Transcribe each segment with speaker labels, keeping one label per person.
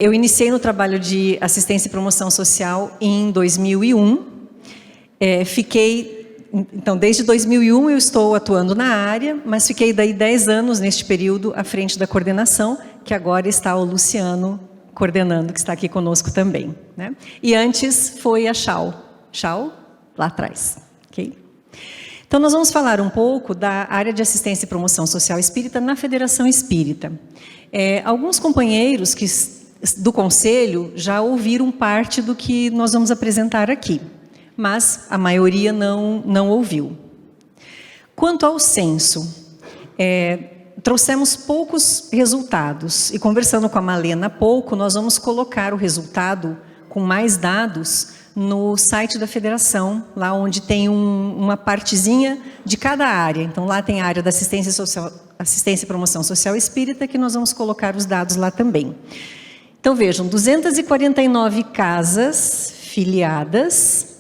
Speaker 1: Eu iniciei no trabalho de assistência e promoção social em 2001. Então, desde 2001 eu estou atuando na área, mas fiquei daí 10 anos neste período à frente da coordenação, que agora está o Luciano coordenando, que está aqui conosco também, né? E antes foi a Chau, lá atrás, ok? Então, nós vamos falar um pouco da área de assistência e promoção social espírita na Federação Espírita. Alguns companheiros do Conselho já ouviram parte do que nós vamos apresentar aqui, mas a maioria não ouviu. Quanto ao censo, trouxemos poucos resultados, e conversando com a Malena há pouco, nós vamos colocar o resultado com mais dados no site da Federação, lá onde tem uma partezinha de cada área. Então, lá tem a área da assistência e promoção social espírita, que nós vamos colocar os dados lá também. Então, vejam, 249 casas filiadas,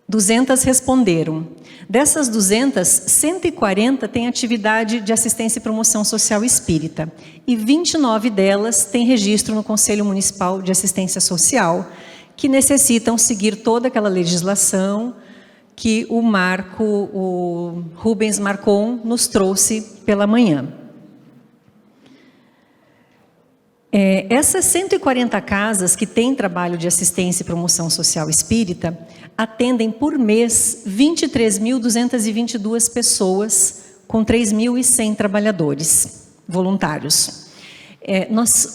Speaker 1: 200 responderam. Dessas 200, 140 têm atividade de assistência e promoção social espírita, e 29 delas têm registro no Conselho Municipal de Assistência Social, que necessitam seguir toda aquela legislação que o Rubens Marcon nos trouxe pela manhã. Essas 140 casas que têm trabalho de assistência e promoção social espírita atendem por mês 23.222 pessoas com 3.100 trabalhadores voluntários.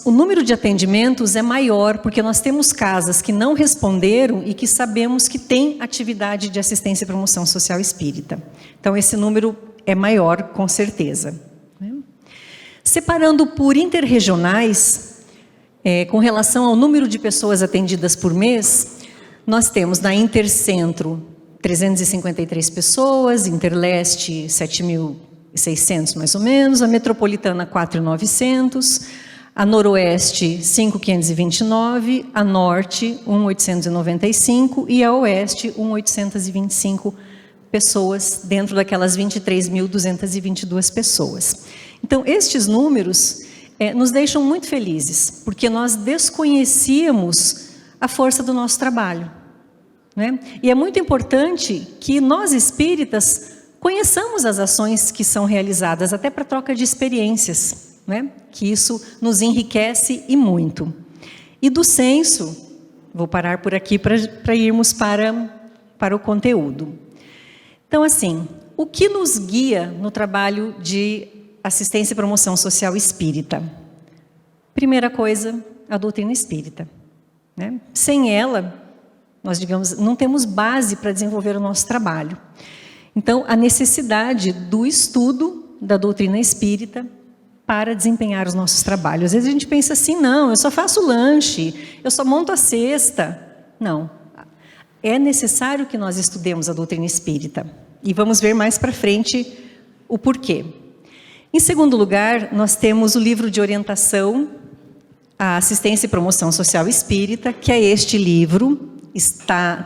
Speaker 1: O número de atendimentos é maior porque nós temos casas que não responderam e que sabemos que têm atividade de assistência e promoção social espírita. Então, esse número é maior, com certeza. Separando por interregionais, com relação ao número de pessoas atendidas por mês, nós temos na Intercentro 353 pessoas, Interleste 7.600 mais ou menos, a Metropolitana 4.900, a Noroeste 5.529, a Norte 1.895 e a Oeste 1.825 pessoas dentro daquelas 23.222 pessoas. Então, estes números nos deixam muito felizes, porque nós desconhecíamos a força do nosso trabalho, né? E é muito importante que nós espíritas conheçamos as ações que são realizadas, até para troca de experiências, né? Que isso nos enriquece e muito. E do censo, vou parar por aqui para irmos para o conteúdo. Então, assim, o que nos guia no trabalho de assistência e promoção social espírita? Primeira coisa, a doutrina espírita, né? Sem ela, nós, digamos, não temos base para desenvolver o nosso trabalho. Então, a necessidade do estudo da doutrina espírita para desempenhar os nossos trabalhos. Às vezes a gente pensa assim, não, eu só faço lanche, eu só monto a cesta. Não, é necessário que nós estudemos a doutrina espírita. E vamos ver mais para frente o porquê. Em segundo lugar, nós temos o livro de orientação à assistência e promoção social espírita, que é este livro,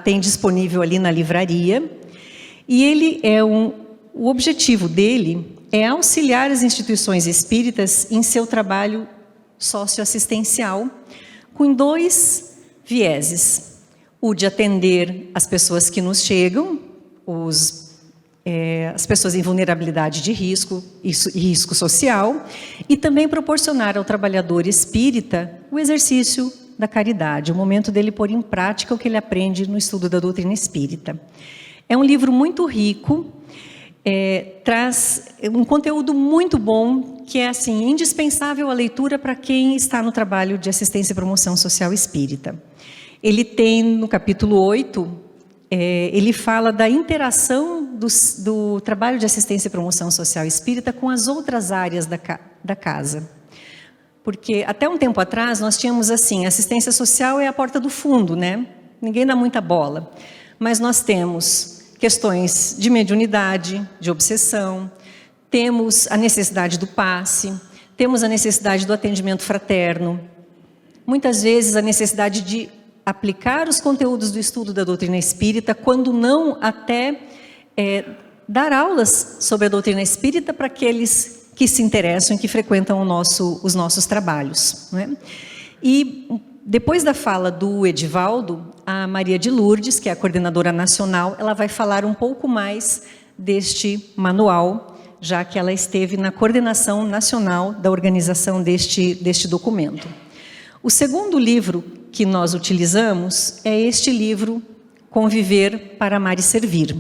Speaker 1: tem disponível ali na livraria, e ele o objetivo dele é auxiliar as instituições espíritas em seu trabalho socioassistencial, com 2 vieses: o de atender as pessoas que nos chegam, as pessoas em vulnerabilidade de risco e risco social, e também proporcionar ao trabalhador espírita o exercício da caridade, o momento dele pôr em prática o que ele aprende no estudo da doutrina espírita. É um livro muito rico, traz um conteúdo muito bom, que é assim, indispensável a leitura para quem está no trabalho de assistência e promoção social espírita. Ele tem, no capítulo 8, ele fala da interação do trabalho de assistência e promoção social espírita com as outras áreas da casa. Porque até um tempo atrás nós tínhamos assim, assistência social é a porta do fundo, né? Ninguém dá muita bola. Mas nós temos questões de mediunidade, de obsessão, temos a necessidade do passe, temos a necessidade do atendimento fraterno, muitas vezes a necessidade de aplicar os conteúdos do estudo da doutrina espírita, quando não até dar aulas sobre a doutrina espírita para aqueles que se interessam e que frequentam os nossos trabalhos, né? E depois da fala do Edivaldo, a Maria de Lourdes, que é a coordenadora nacional, ela vai falar um pouco mais deste manual, já que ela esteve na coordenação nacional da organização deste documento. O segundo livro que nós utilizamos é este livro, Conviver para Amar e Servir.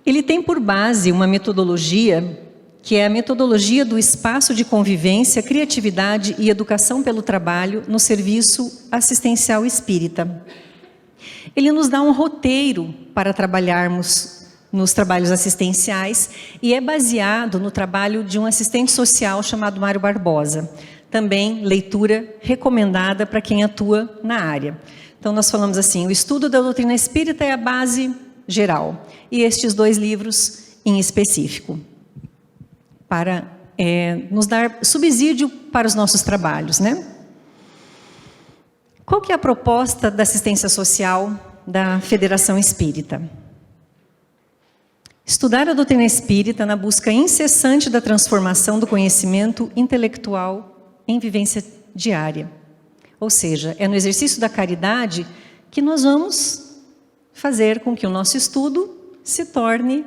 Speaker 1: Ele tem por base uma metodologia, que é a metodologia do espaço de convivência, criatividade e educação pelo trabalho no serviço assistencial espírita. Ele nos dá um roteiro para trabalharmos nos trabalhos assistenciais e é baseado no trabalho de um assistente social chamado Mário Barbosa. Também leitura recomendada para quem atua na área. Então nós falamos assim, o estudo da doutrina espírita é a base geral e estes 2 livros em específico, para nos dar subsídio para os nossos trabalhos, né? Qual que é a proposta da assistência social da Federação Espírita? Estudar a doutrina espírita na busca incessante da transformação do conhecimento intelectual em vivência diária. Ou seja, é no exercício da caridade que nós vamos fazer com que o nosso estudo se torne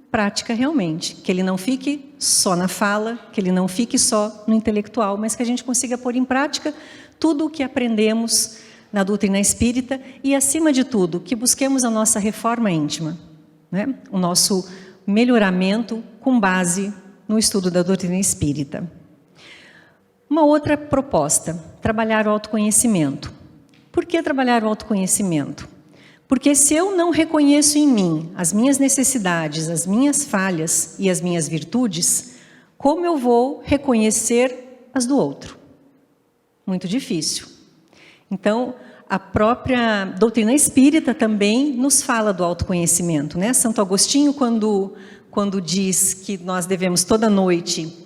Speaker 1: prática realmente. Que ele não fique só na fala, que ele não fique só no intelectual, mas que a gente consiga pôr em prática tudo o que aprendemos na doutrina espírita e, acima de tudo, que busquemos a nossa reforma íntima, né? O nosso melhoramento com base no estudo da doutrina espírita. Uma outra proposta, trabalhar o autoconhecimento. Por que trabalhar o autoconhecimento? Porque se eu não reconheço em mim as minhas necessidades, as minhas falhas e as minhas virtudes, como eu vou reconhecer as do outro? Muito difícil. Então, a própria doutrina espírita também nos fala do autoconhecimento, né? Santo Agostinho, quando diz que nós devemos toda noite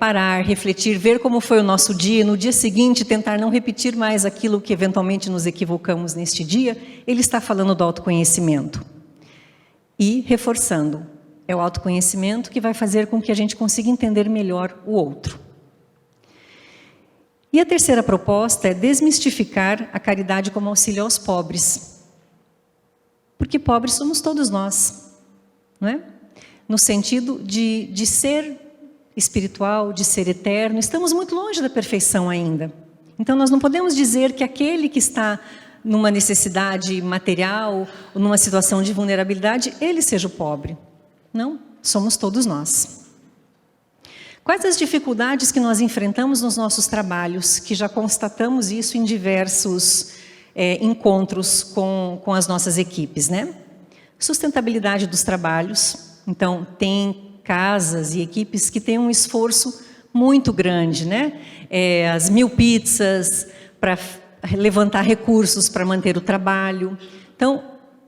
Speaker 1: parar, refletir, ver como foi o nosso dia, no dia seguinte tentar não repetir mais aquilo que eventualmente nos equivocamos neste dia, ele está falando do autoconhecimento. E reforçando, é o autoconhecimento que vai fazer com que a gente consiga entender melhor o outro. E a terceira proposta é desmistificar a caridade como auxílio aos pobres. Porque pobres somos todos nós, não é? No sentido de ser espiritual, de ser eterno, estamos muito longe da perfeição ainda. Então nós não podemos dizer que aquele que está numa necessidade material, ou numa situação de vulnerabilidade, ele seja o pobre. Não, somos todos nós. Quais as dificuldades que nós enfrentamos nos nossos trabalhos, que já constatamos isso em diversos encontros com as nossas equipes, né? Sustentabilidade dos trabalhos. Então, tem casas e equipes que têm um esforço muito grande, né? As 1000 pizzas para levantar recursos para manter o trabalho. Então,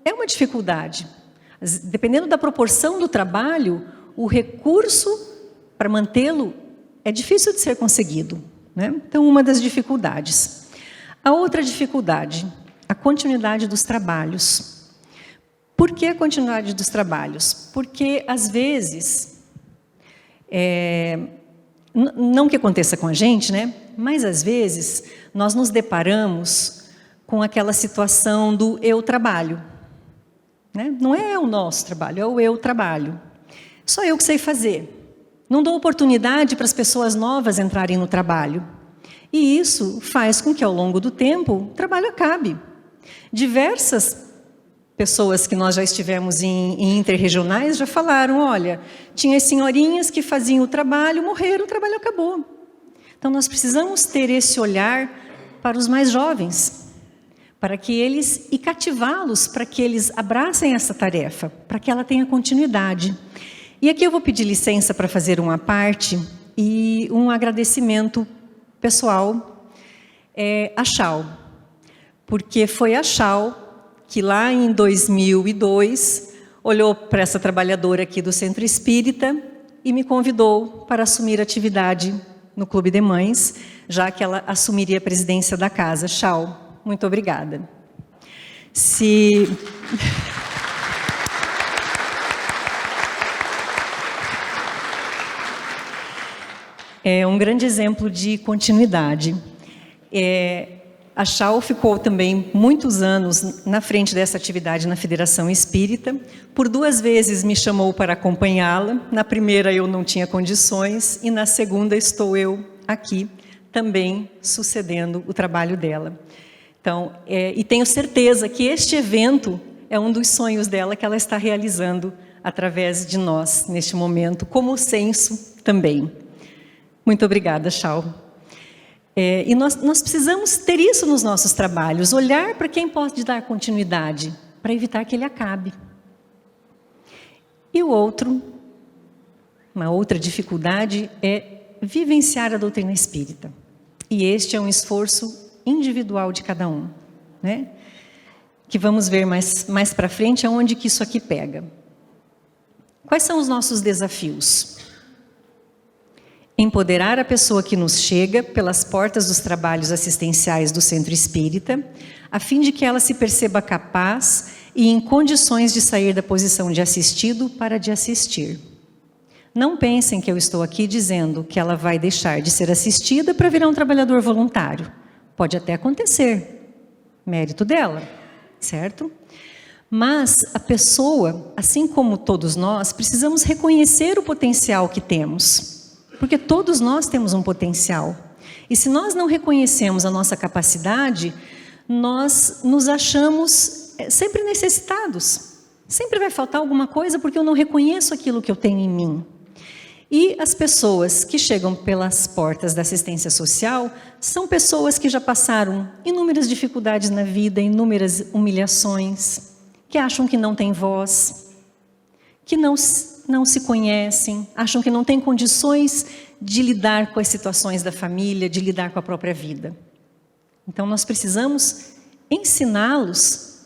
Speaker 1: é uma dificuldade. Dependendo da proporção do trabalho, o recurso para mantê-lo é difícil de ser conseguido, né? Então, uma das dificuldades. A outra dificuldade, a continuidade dos trabalhos. Por que a continuidade dos trabalhos? Porque, às vezes, não que aconteça com a gente, né? Mas, às vezes, nós nos deparamos com aquela situação do eu trabalho, né? Não é o nosso trabalho, é o eu trabalho. Só eu que sei fazer. Não dou oportunidade para as pessoas novas entrarem no trabalho. E isso faz com que, ao longo do tempo, o trabalho acabe. Diversas pessoas que nós já estivemos em interregionais já falaram, olha, tinha as senhorinhas que faziam o trabalho, morreram, o trabalho acabou. Então, nós precisamos ter esse olhar para os mais jovens, para que eles, e cativá-los para que eles abracem essa tarefa, para que ela tenha continuidade. E aqui eu vou pedir licença para fazer uma parte e um agradecimento pessoal à Chau, porque foi a Chau que lá em 2002 olhou para essa trabalhadora aqui do Centro Espírita e me convidou para assumir a atividade no Clube de Mães, já que ela assumiria a presidência da casa. Chau, muito obrigada. É um grande exemplo de continuidade. A Chau ficou também muitos anos na frente dessa atividade na Federação Espírita. Por 2 vezes me chamou para acompanhá-la. Na primeira eu não tinha condições e na segunda estou eu aqui também sucedendo o trabalho dela. Então, e tenho certeza que este evento é um dos sonhos dela que ela está realizando através de nós neste momento, como censo também. Muito obrigada, Chau. E nós precisamos ter isso nos nossos trabalhos, olhar para quem pode dar continuidade, para evitar que ele acabe. E uma outra dificuldade é vivenciar a doutrina espírita. E este é um esforço individual de cada um, né? Que vamos ver mais para frente aonde que isso aqui pega. Quais são os nossos desafios? Empoderar a pessoa que nos chega pelas portas dos trabalhos assistenciais do Centro Espírita, a fim de que ela se perceba capaz e em condições de sair da posição de assistido para de assistir. Não pensem que eu estou aqui dizendo que ela vai deixar de ser assistida para virar um trabalhador voluntário. Pode até acontecer, mérito dela, certo? Mas a pessoa, assim como todos nós, precisamos reconhecer o potencial que temos, porque todos nós temos um potencial. E se nós não reconhecemos a nossa capacidade, nós nos achamos sempre necessitados. Sempre vai faltar alguma coisa porque eu não reconheço aquilo que eu tenho em mim. E as pessoas que chegam pelas portas da assistência social são pessoas que já passaram inúmeras dificuldades na vida, inúmeras humilhações, que acham que não têm voz, que não se conhecem, acham que não têm condições de lidar com as situações da família, de lidar com a própria vida. Então nós precisamos ensiná-los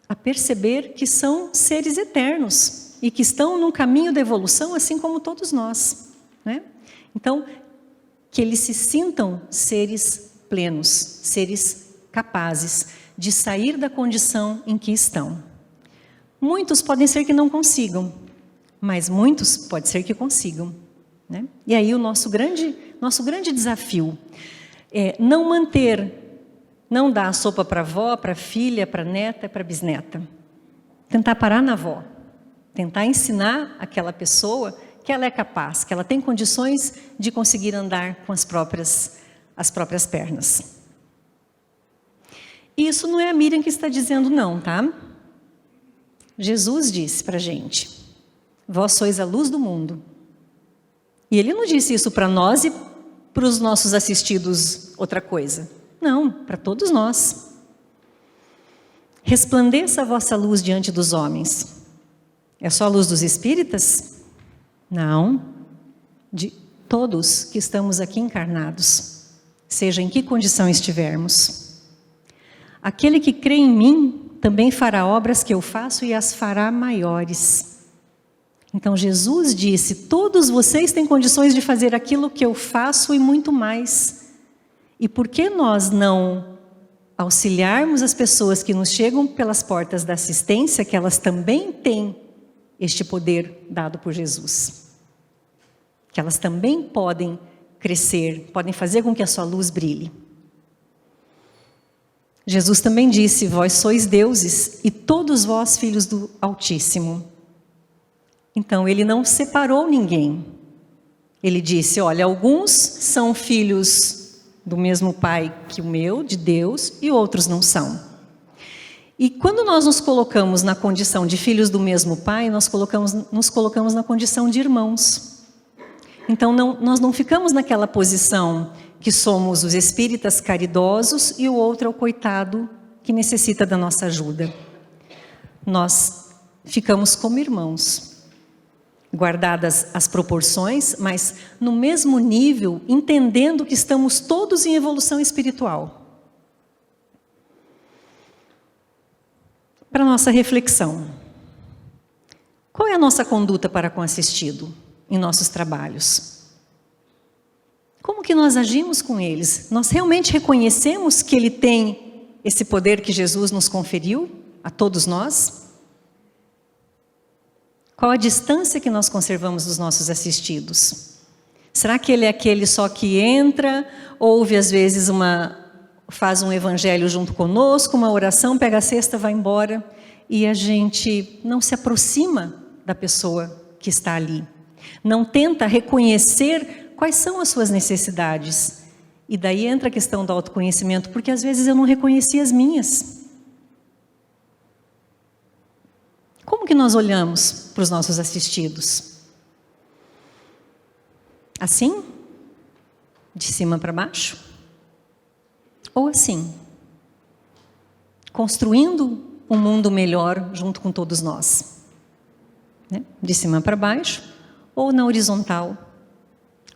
Speaker 1: a perceber que são seres eternos e que estão num caminho de evolução, assim como todos nós, né? Então, que eles se sintam seres plenos, seres capazes de sair da condição em que estão. Muitos podem ser que não consigam, mas muitos pode ser que consigam, né? E aí o nosso grande desafio é não dar a sopa para a avó, para a filha, para a neta, para a bisneta. Tentar parar na avó. Tentar ensinar aquela pessoa que ela é capaz, que ela tem condições de conseguir andar com as próprias pernas. Isso não é a Miriam que está dizendo não, tá? Jesus disse para a gente, vós sois a luz do mundo. E ele não disse isso para nós e para os nossos assistidos outra coisa. Não, para todos nós. Resplandeça a vossa luz diante dos homens. É só a luz dos espíritas? Não. De todos que estamos aqui encarnados, seja em que condição estivermos. Aquele que crê em mim também fará obras que eu faço e as fará maiores. Então Jesus disse, todos vocês têm condições de fazer aquilo que eu faço e muito mais. E por que nós não auxiliarmos as pessoas que nos chegam pelas portas da assistência, que elas também têm este poder dado por Jesus? Que elas também podem crescer, podem fazer com que a sua luz brilhe. Jesus também disse, vós sois deuses e todos vós filhos do Altíssimo. Então ele não separou ninguém. Ele disse, olha, alguns são filhos do mesmo Pai que o meu, de Deus, e outros não são. E quando nós nos colocamos na condição de filhos do mesmo Pai, nos colocamos na condição de irmãos. Então nós não ficamos naquela posição que somos os espíritas caridosos e o outro é o coitado que necessita da nossa ajuda. Nós ficamos como irmãos, guardadas as proporções, mas no mesmo nível, entendendo que estamos todos em evolução espiritual. Para nossa reflexão, qual é a nossa conduta para com o assistido em nossos trabalhos? Como que nós agimos com eles? Nós realmente reconhecemos que ele tem esse poder que Jesus nos conferiu a todos nós? Qual a distância que nós conservamos dos nossos assistidos? Será que ele é aquele só que entra, ouve às vezes uma faz um evangelho junto conosco, uma oração, pega a cesta, vai embora, e a gente não se aproxima da pessoa que está ali. Não tenta reconhecer quais são as suas necessidades. E daí entra a questão do autoconhecimento, porque às vezes eu não reconheci as minhas. Como que nós olhamos para os nossos assistidos? Assim? De cima para baixo? Ou assim? Construindo um mundo melhor junto com todos nós? Né? De cima para baixo ou na horizontal?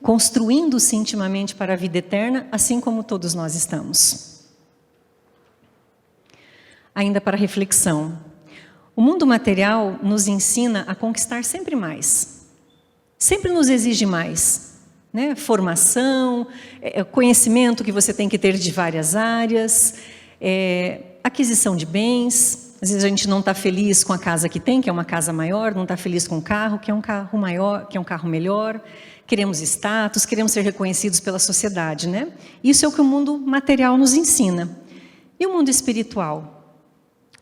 Speaker 1: Construindo-se intimamente para a vida eterna, assim como todos nós estamos. Ainda para reflexão. O mundo material nos ensina a conquistar sempre mais. Sempre nos exige mais. Né? Formação, conhecimento que você tem que ter de várias áreas, aquisição de bens. Às vezes a gente não está feliz com a casa que tem, que é uma casa maior, não está feliz com o carro, que é um carro maior, que é um carro melhor. Queremos status, queremos ser reconhecidos pela sociedade, né? Isso é o que o mundo material nos ensina. E o mundo espiritual?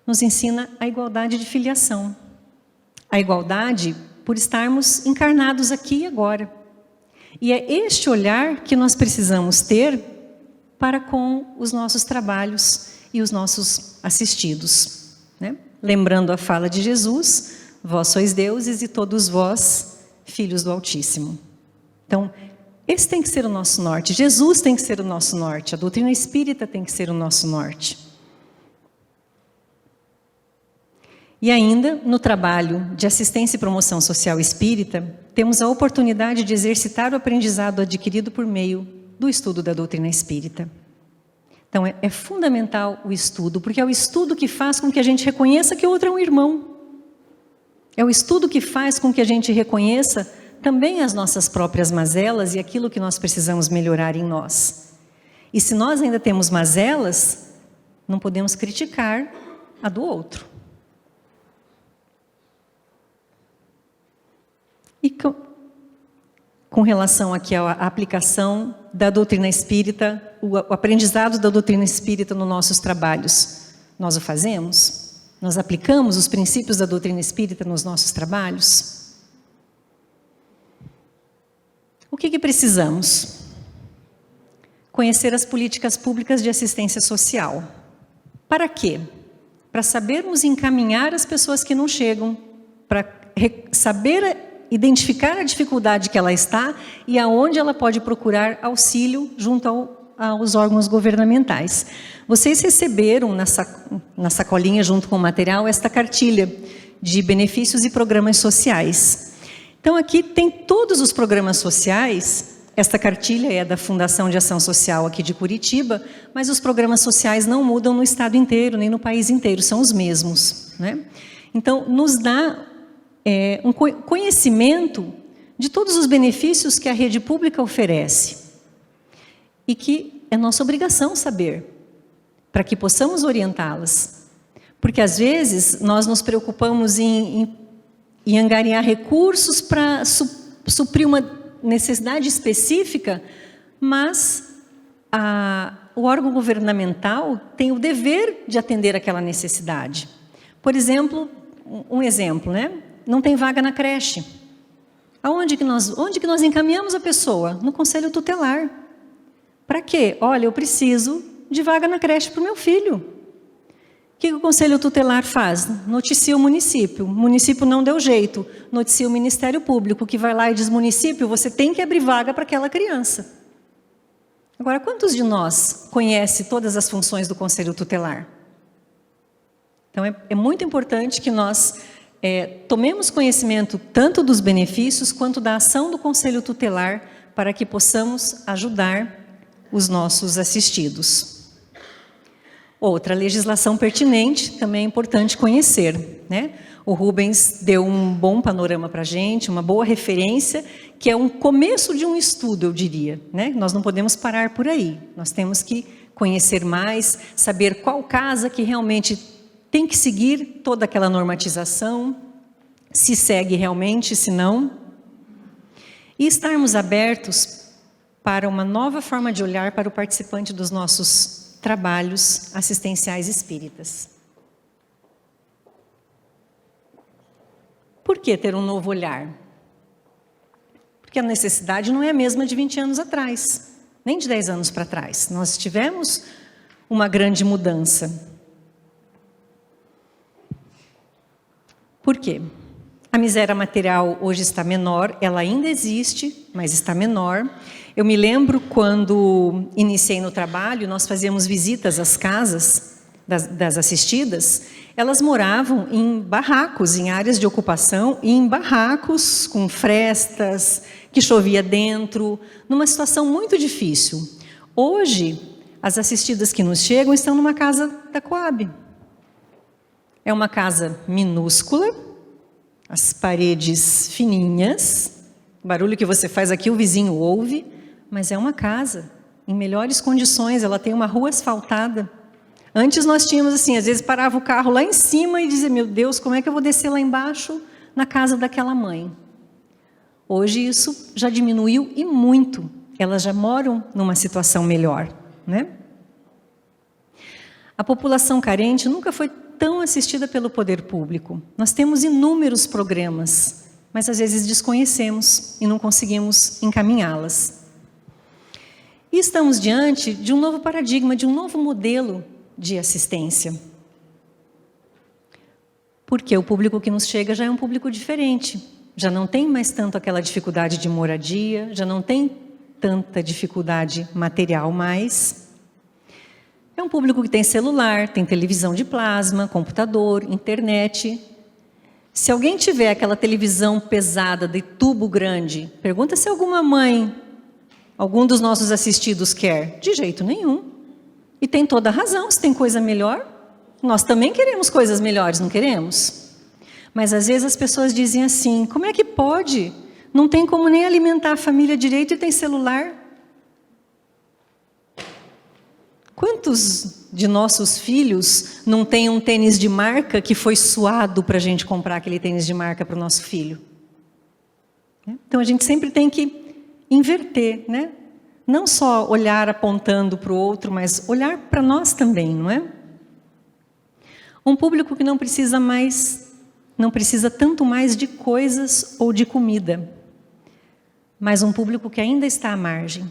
Speaker 1: Nos ensina a igualdade de filiação. A igualdade por estarmos encarnados aqui e agora. E é este olhar que nós precisamos ter para com os nossos trabalhos e os nossos assistidos. Né? Lembrando a fala de Jesus, vós sois deuses e todos vós, filhos do Altíssimo. Então, esse tem que ser o nosso norte. Jesus tem que ser o nosso norte. A doutrina espírita tem que ser o nosso norte. E ainda, no trabalho de assistência e promoção social espírita, temos a oportunidade de exercitar o aprendizado adquirido por meio do estudo da doutrina espírita. Então, é fundamental o estudo, porque é o estudo que faz com que a gente reconheça que o outro é um irmão. É o estudo que faz com que a gente reconheça também as nossas próprias mazelas e aquilo que nós precisamos melhorar em nós. E se nós ainda temos mazelas, não podemos criticar a do outro. E com relação aqui à aplicação da doutrina espírita, o aprendizado da doutrina espírita nos nossos trabalhos, nós o fazemos? Nós aplicamos os princípios da doutrina espírita nos nossos trabalhos? O que precisamos? Conhecer as políticas públicas de assistência social. Para quê? Para sabermos encaminhar as pessoas que não chegam, para saber identificar a dificuldade que ela está e aonde ela pode procurar auxílio junto aos órgãos governamentais. Vocês receberam na sacolinha, junto com o material, esta cartilha de benefícios e programas sociais. Então, aqui tem todos os programas sociais. Esta cartilha é da Fundação de Ação Social aqui de Curitiba, mas os programas sociais não mudam no estado inteiro, nem no país inteiro, são os mesmos. Né? Então, nos dá um conhecimento de todos os benefícios que a rede pública oferece e que é nossa obrigação saber, para que possamos orientá-las. Porque, às vezes, nós nos preocupamos em angariar recursos para suprir uma necessidade específica, mas o órgão governamental tem o dever de atender aquela necessidade. Por exemplo, um exemplo, né? Não tem vaga na creche. Onde que nós encaminhamos a pessoa? No conselho tutelar. Para quê? Olha, eu preciso de vaga na creche para o meu filho. O que o conselho tutelar faz? Noticia o município não deu jeito, noticia o Ministério Público, que vai lá e diz, município, você tem que abrir vaga para aquela criança. Agora, quantos de nós conhecem todas as funções do conselho tutelar? Então, é muito importante que nós tomemos conhecimento tanto dos benefícios quanto da ação do conselho tutelar para que possamos ajudar os nossos assistidos. Outra legislação pertinente também é importante conhecer, né? O Rubens deu um bom panorama para a gente, uma boa referência, que é um começo de um estudo, eu diria, né? Nós não podemos parar por aí, nós temos que conhecer mais, saber qual casa que realmente tem que seguir toda aquela normatização, se segue realmente, se não. E estarmos abertos para uma nova forma de olhar para o participante dos nossos trabalhos assistenciais espíritas. Por que ter um novo olhar? Porque a necessidade não é a mesma de 20 anos atrás, nem de 10 anos para trás. Nós tivemos uma grande mudança. Por quê? A miséria material hoje está menor, ela ainda existe, mas está menor. Eu me lembro quando iniciei no trabalho, nós fazíamos visitas às casas das assistidas, elas moravam em barracos, em áreas de ocupação, e em barracos com frestas, que chovia dentro, numa situação muito difícil. Hoje, as assistidas que nos chegam estão numa casa da Coab. É uma casa minúscula, as paredes fininhas, o barulho que você faz aqui o vizinho ouve, mas é uma casa em melhores condições, ela tem uma rua asfaltada. Antes nós tínhamos assim, às vezes parava o carro lá em cima e dizia, meu Deus, como é que eu vou descer lá embaixo na casa daquela mãe? Hoje isso já diminuiu e muito, elas já moram numa situação melhor, né? A população carente nunca foi tão assistida pelo poder público. Nós temos inúmeros programas, mas às vezes desconhecemos e não conseguimos encaminhá-las. E estamos diante de um novo paradigma, de um novo modelo de assistência. Porque o público que nos chega já é um público diferente. Já não tem mais tanto aquela dificuldade de moradia, já não tem tanta dificuldade material mais. É um público que tem celular, tem televisão de plasma, computador, internet. Se alguém tiver aquela televisão pesada de tubo grande, pergunta se alguma mãe, algum dos nossos assistidos quer. De jeito nenhum. E tem toda a razão, se tem coisa melhor, nós também queremos coisas melhores, não queremos? Mas às vezes as pessoas dizem assim, como é que pode? Não tem como nem alimentar a família direito e tem celular? Quantos de nossos filhos não têm um tênis de marca que foi suado para a gente comprar aquele tênis de marca para o nosso filho? Então a gente sempre tem que inverter, né? Não só olhar apontando para o outro, mas olhar para nós também, não é? Um público que não precisa tanto mais de coisas ou de comida, mas um público que ainda está à margem,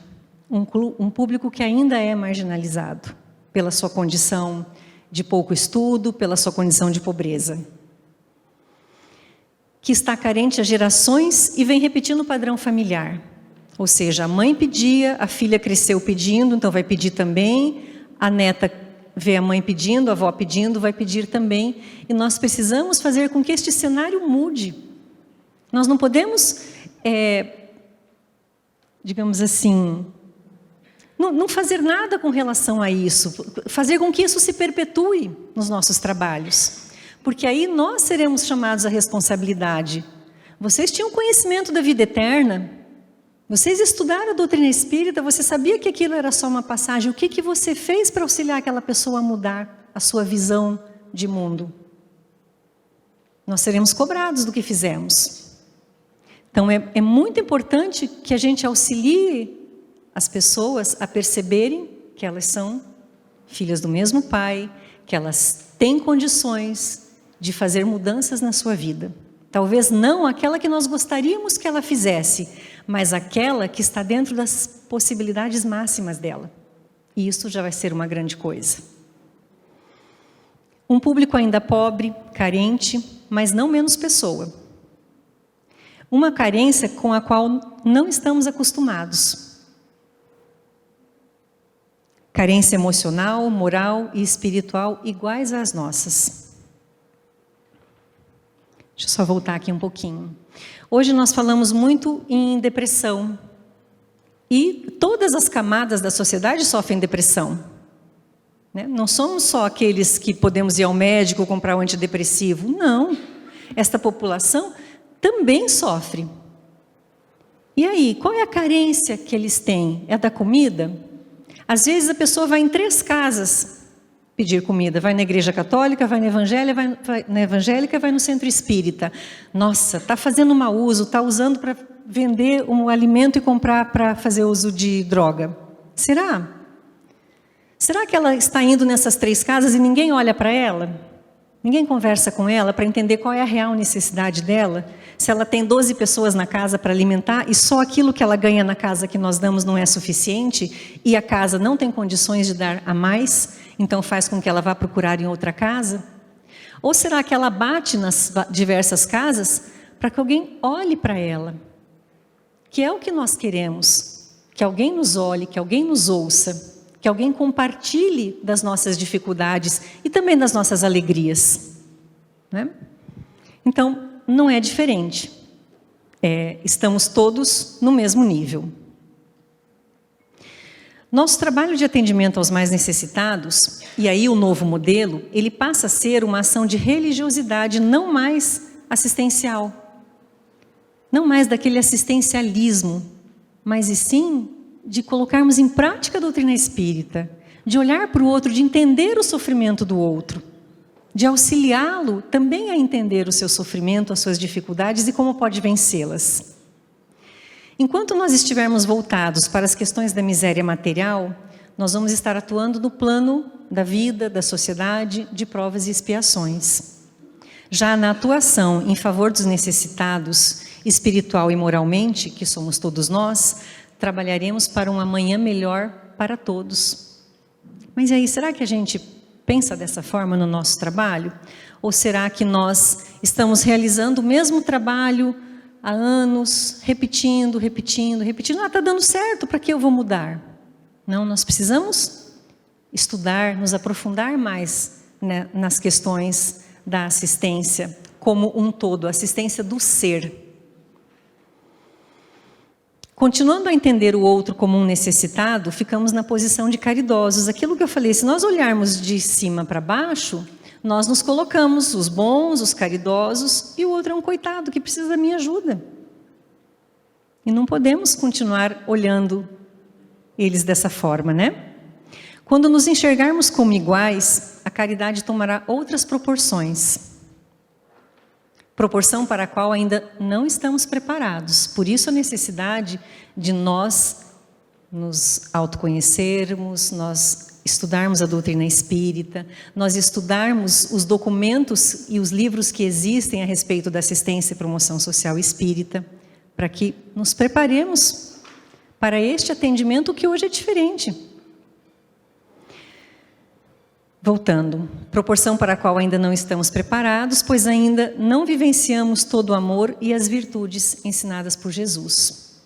Speaker 1: um público que ainda é marginalizado pela sua condição de pouco estudo, pela sua condição de pobreza, que está carente há gerações e vem repetindo o padrão familiar. Ou seja, a mãe pedia, a filha cresceu pedindo, então vai pedir também, a neta vê a mãe pedindo, a avó pedindo, vai pedir também. E nós precisamos fazer com que este cenário mude. Nós não podemos, digamos assim, não fazer nada com relação a isso, fazer com que isso se perpetue nos nossos trabalhos. Porque aí nós seremos chamados à responsabilidade. Vocês tinham conhecimento da vida eterna, vocês estudaram a doutrina espírita, você sabia que aquilo era só uma passagem. O que você fez para auxiliar aquela pessoa a mudar a sua visão de mundo? Nós seremos cobrados do que fizemos. Então é muito importante que a gente auxilie as pessoas a perceberem que elas são filhas do mesmo pai, que elas têm condições de fazer mudanças na sua vida. Talvez não aquela que nós gostaríamos que ela fizesse, mas aquela que está dentro das possibilidades máximas dela. E isso já vai ser uma grande coisa. Um público ainda pobre, carente, mas não menos pessoa. Uma carência com a qual não estamos acostumados. Carência emocional, moral e espiritual iguais às nossas. Deixa eu só voltar aqui um pouquinho. Hoje nós falamos muito em depressão. E todas as camadas da sociedade sofrem depressão. Né? Não somos só aqueles que podemos ir ao médico comprar um antidepressivo. Não. Esta população também sofre. E aí, qual é a carência que eles têm? É da comida? Às vezes a pessoa vai em 3 casas pedir comida. Vai na igreja católica, vai na evangélica, vai no centro espírita. Nossa, está fazendo mau uso, está usando para vender um alimento e comprar para fazer uso de droga. Será? Será que ela está indo nessas 3 casas e ninguém olha para ela? Ninguém conversa com ela para entender qual é a real necessidade dela? Se ela tem 12 pessoas na casa para alimentar e só aquilo que ela ganha na casa que nós damos não é suficiente e a casa não tem condições de dar a mais, então faz com que ela vá procurar em outra casa? Ou será que ela bate nas diversas casas para que alguém olhe para ela? Que é o que nós queremos, que alguém nos olhe, que alguém nos ouça, que alguém compartilhe das nossas dificuldades e também das nossas alegrias, né? Então, não é diferente. Estamos todos no mesmo nível. Nosso trabalho de atendimento aos mais necessitados, e aí o novo modelo, ele passa a ser uma ação de religiosidade, não mais assistencial. Não mais daquele assistencialismo, mas e sim de colocarmos em prática a doutrina espírita, de olhar para o outro, de entender o sofrimento do outro, de auxiliá-lo também a entender o seu sofrimento, as suas dificuldades e como pode vencê-las. Enquanto nós estivermos voltados para as questões da miséria material, nós vamos estar atuando no plano da vida, da sociedade, de provas e expiações. Já na atuação em favor dos necessitados, espiritual e moralmente, que somos todos nós, trabalharemos para um amanhã melhor para todos. Mas e aí, será que a gente pensa dessa forma no nosso trabalho? Ou será que nós estamos realizando o mesmo trabalho há anos, repetindo? Ah, está dando certo, para que eu vou mudar? Não, nós precisamos estudar, nos aprofundar mais, né, nas questões da assistência como um todo, a assistência do ser. Continuando a entender o outro como um necessitado, ficamos na posição de caridosos. Aquilo que eu falei, se nós olharmos de cima para baixo, nós nos colocamos, os bons, os caridosos, e o outro é um coitado que precisa da minha ajuda. E não podemos continuar olhando eles dessa forma, né? Quando nos enxergarmos como iguais, a caridade tomará outras proporções. Proporção para a qual ainda não estamos preparados. Por isso a necessidade de nós nos autoconhecermos, nós estudarmos a doutrina espírita, nós estudarmos os documentos e os livros que existem a respeito da assistência e promoção social espírita, para que nos preparemos para este atendimento que hoje é diferente. Voltando, proporção para a qual ainda não estamos preparados, pois ainda não vivenciamos todo o amor e as virtudes ensinadas por Jesus.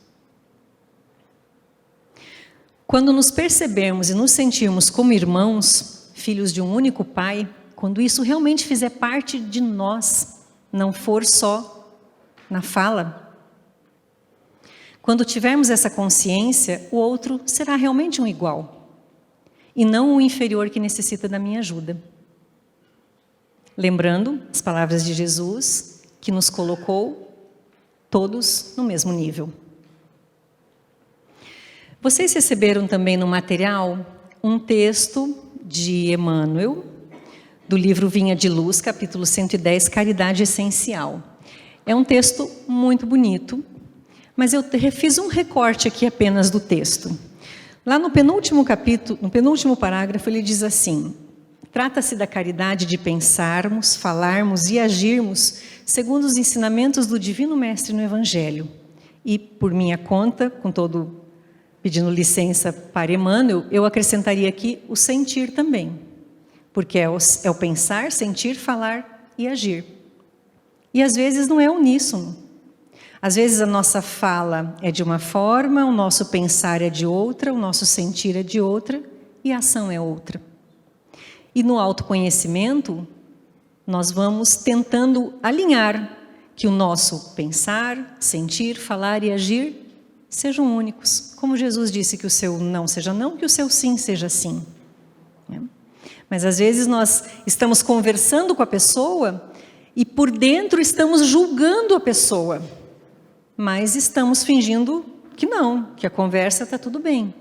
Speaker 1: Quando nos percebermos e nos sentirmos como irmãos, filhos de um único Pai, quando isso realmente fizer parte de nós, não for só na fala, quando tivermos essa consciência, o outro será realmente um igual. E não o inferior que necessita da minha ajuda. Lembrando as palavras de Jesus, que nos colocou todos no mesmo nível. Vocês receberam também no material um texto de Emmanuel, do livro Vinha de Luz, capítulo 110, Caridade Essencial. É um texto muito bonito, mas eu fiz um recorte aqui apenas do texto. Lá no penúltimo capítulo, no penúltimo parágrafo, ele diz assim: trata-se da caridade de pensarmos, falarmos e agirmos segundo os ensinamentos do Divino Mestre no Evangelho. E, por minha conta, pedindo licença para Emmanuel, eu acrescentaria aqui o sentir também. Porque é o pensar, sentir, falar e agir. E às vezes não é uníssono. Às vezes a nossa fala é de uma forma, o nosso pensar é de outra, o nosso sentir é de outra e a ação é outra. E no autoconhecimento, nós vamos tentando alinhar que o nosso pensar, sentir, falar e agir sejam únicos. Como Jesus disse que o seu não seja não, que o seu sim seja sim. Mas às vezes nós estamos conversando com a pessoa e por dentro estamos julgando a pessoa. Mas estamos fingindo que não, que a conversa está tudo bem.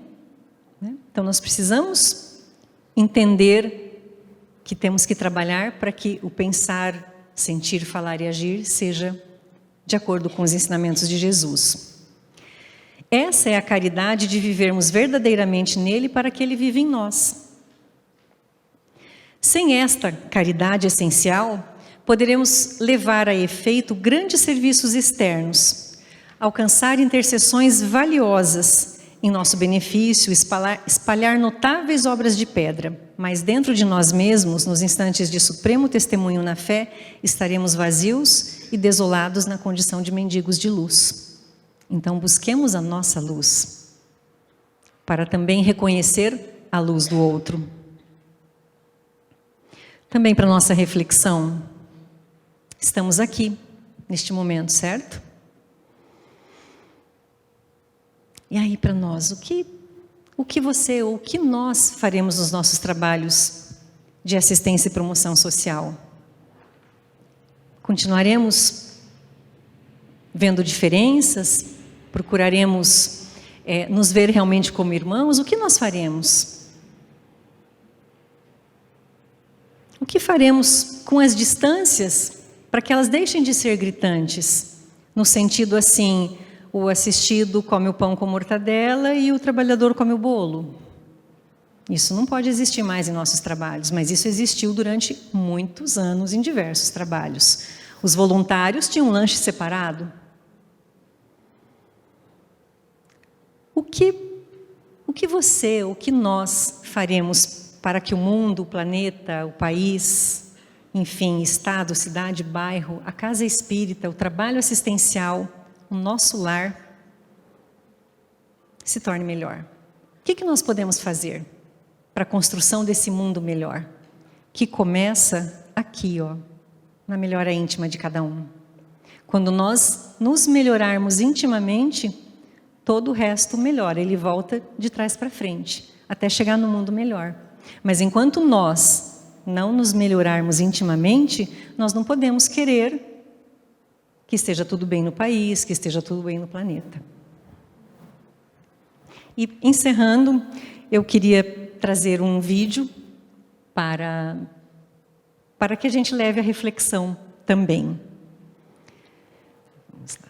Speaker 1: Então nós precisamos entender que temos que trabalhar para que o pensar, sentir, falar e agir seja de acordo com os ensinamentos de Jesus. Essa é a caridade de vivermos verdadeiramente nele para que ele viva em nós. Sem esta caridade essencial, poderemos levar a efeito grandes serviços externos, alcançar intercessões valiosas em nosso benefício, espalhar notáveis obras de pedra, mas dentro de nós mesmos, nos instantes de supremo testemunho na fé, estaremos vazios e desolados na condição de mendigos de luz. Então busquemos a nossa luz, para também reconhecer a luz do outro. Também para nossa reflexão, estamos aqui, neste momento, certo? E aí para nós, o que você ou o que nós faremos nos nossos trabalhos de assistência e promoção social? Continuaremos vendo diferenças? Procuraremos nos ver realmente como irmãos? O que nós faremos? O que faremos com as distâncias para que elas deixem de ser gritantes? No sentido assim, o assistido come o pão com mortadela e o trabalhador come o bolo. Isso não pode existir mais em nossos trabalhos, mas isso existiu durante muitos anos em diversos trabalhos. Os voluntários tinham um lanche separado. O que você, o que nós faremos para que o mundo, o planeta, o país, enfim, estado, cidade, bairro, a casa espírita, o trabalho assistencial, o nosso lar, se torne melhor? O que nós podemos fazer para a construção desse mundo melhor? Que começa aqui, na melhora íntima de cada um. Quando nós nos melhorarmos intimamente, todo o resto melhora, ele volta de trás para frente, até chegar no mundo melhor. Mas enquanto nós não nos melhorarmos intimamente, nós não podemos querer que esteja tudo bem no país, que esteja tudo bem no planeta. E encerrando, eu queria trazer um vídeo para que a gente leve a reflexão também. Vamos lá.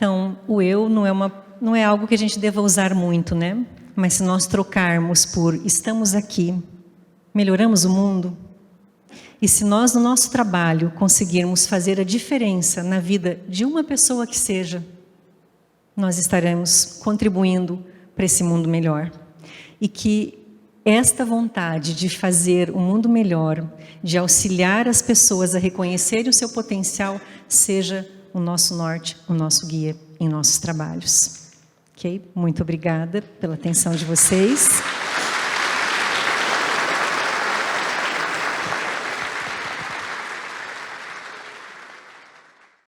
Speaker 1: Então, o eu não é algo que a gente deva usar muito, né? Mas se nós trocarmos por estamos aqui, melhoramos o mundo. E se nós, no nosso trabalho, conseguirmos fazer a diferença na vida de uma pessoa que seja, nós estaremos contribuindo para esse mundo melhor. E que esta vontade de fazer o mundo melhor, de auxiliar as pessoas a reconhecerem o seu potencial, seja o nosso norte, o nosso guia em nossos trabalhos. Ok? Muito obrigada pela atenção de vocês.